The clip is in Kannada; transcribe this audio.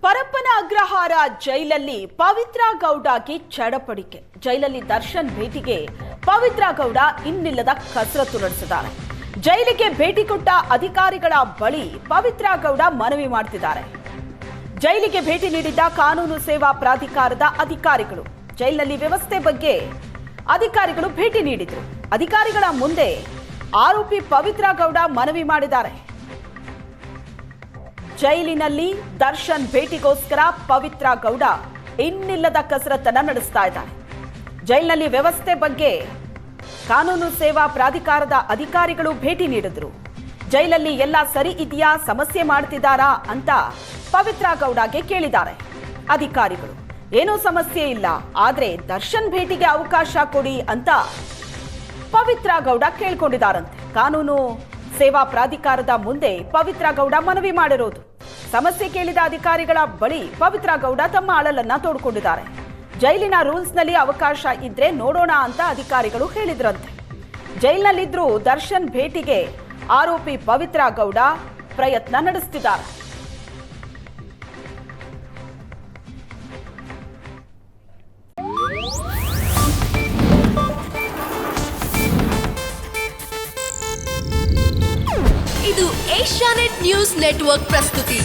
ಪರಪ್ಪನ ಅಗ್ರಹಾರ ಜೈಲಲ್ಲಿ ಪವಿತ್ರ ಗೌಡಗೆ ಚಡಪಡಿಕೆ. ಜೈಲಲ್ಲಿ ದರ್ಶನ್ ಭೇಟಿಗೆ ಪವಿತ್ರ ಗೌಡ ಇನ್ನಿಲ್ಲದ ಕಸರತ್ತು ನಡೆಸಿದ್ದಾರೆ. ಜೈಲಿಗೆ ಭೇಟಿ ಕೊಟ್ಟ ಅಧಿಕಾರಿಗಳ ಬಳಿ ಪವಿತ್ರ ಗೌಡ ಮನವಿ ಮಾಡ್ತಿದ್ದಾರೆ. ಜೈಲಿಗೆ ಭೇಟಿ ನೀಡಿದ್ದ ಕಾನೂನು ಸೇವಾ ಪ್ರಾಧಿಕಾರದ ಅಧಿಕಾರಿಗಳು ಜೈಲಿನಲ್ಲಿ ವ್ಯವಸ್ಥೆ ಬಗ್ಗೆ ಅಧಿಕಾರಿಗಳು ಭೇಟಿ ನೀಡಿದ್ರು. ಅಧಿಕಾರಿಗಳ ಮುಂದೆ ಆರೋಪಿ ಪವಿತ್ರ ಗೌಡ ಮನವಿ ಮಾಡಿದ್ದಾರೆ. ಜೈಲಿನಲ್ಲಿ ದರ್ಶನ್ ಭೇಟಿಗೋಸ್ಕರ ಪವಿತ್ರ ಗೌಡ ಇನ್ನಿಲ್ಲದ ಕಸರತ್ತನ್ನ ನಡೆಸ್ತಾ ಇದ್ದಾರೆ. ಜೈಲಿನಲ್ಲಿ ವ್ಯವಸ್ಥೆ ಬಗ್ಗೆ ಕಾನೂನು ಸೇವಾ ಪ್ರಾಧಿಕಾರದ ಅಧಿಕಾರಿಗಳು ಭೇಟಿ ನೀಡಿದ್ರು. ಜೈಲಲ್ಲಿ ಎಲ್ಲ ಸರಿ ಇದೆಯಾ, ಸಮಸ್ಯೆ ಮಾಡ್ತಿದ್ದಾರಾ ಅಂತ ಪವಿತ್ರ ಗೌಡಗೆ ಕೇಳಿದ್ದಾರೆ ಅಧಿಕಾರಿಗಳು. ಏನೂ ಸಮಸ್ಯೆ ಇಲ್ಲ, ಆದ್ರೆ ದರ್ಶನ್ ಭೇಟಿಗೆ ಅವಕಾಶ ಕೊಡಿ ಅಂತ ಪವಿತ್ರ ಗೌಡ ಕೇಳ್ಕೊಂಡಿದ್ದಾರಂತೆ. ಕಾನೂನು ಸೇವಾ ಪ್ರಾಧಿಕಾರದ ಮುಂದೆ ಪವಿತ್ರ ಗೌಡ ಮನವಿ ಮಾಡಿರೋದು. ಸಮಸ್ಯೆ ಕೇಳಿದ ಅಧಿಕಾರಿಗಳ ಬಳಿ ಪವಿತ್ರ ಗೌಡ ತಮ್ಮ ಅಳಲನ್ನ ತೋಡ್ಕೊಂಡಿದ್ದಾರೆ. ಜೈಲಿನ ರೂಲ್ಸ್ನಲ್ಲಿ ಅವಕಾಶ ಇದ್ರೆ ನೋಡೋಣ ಅಂತ ಅಧಿಕಾರಿಗಳು ಹೇಳಿದ್ರಂತೆ. ಜೈಲಿನಲ್ಲಿದ್ರೂ ದರ್ಶನ್ ಭೇಟಿಗೆ ಆರೋಪಿ ಪವಿತ್ರ ಗೌಡ ಪ್ರಯತ್ನ ನಡೆಸುತ್ತಿದ್ದಾರೆ. ಇದು ಏಷ್ಯಾನೆಟ್ ನ್ಯೂಸ್ ನೆಟ್ವರ್ಕ್ ಪ್ರಸ್ತುತಿ.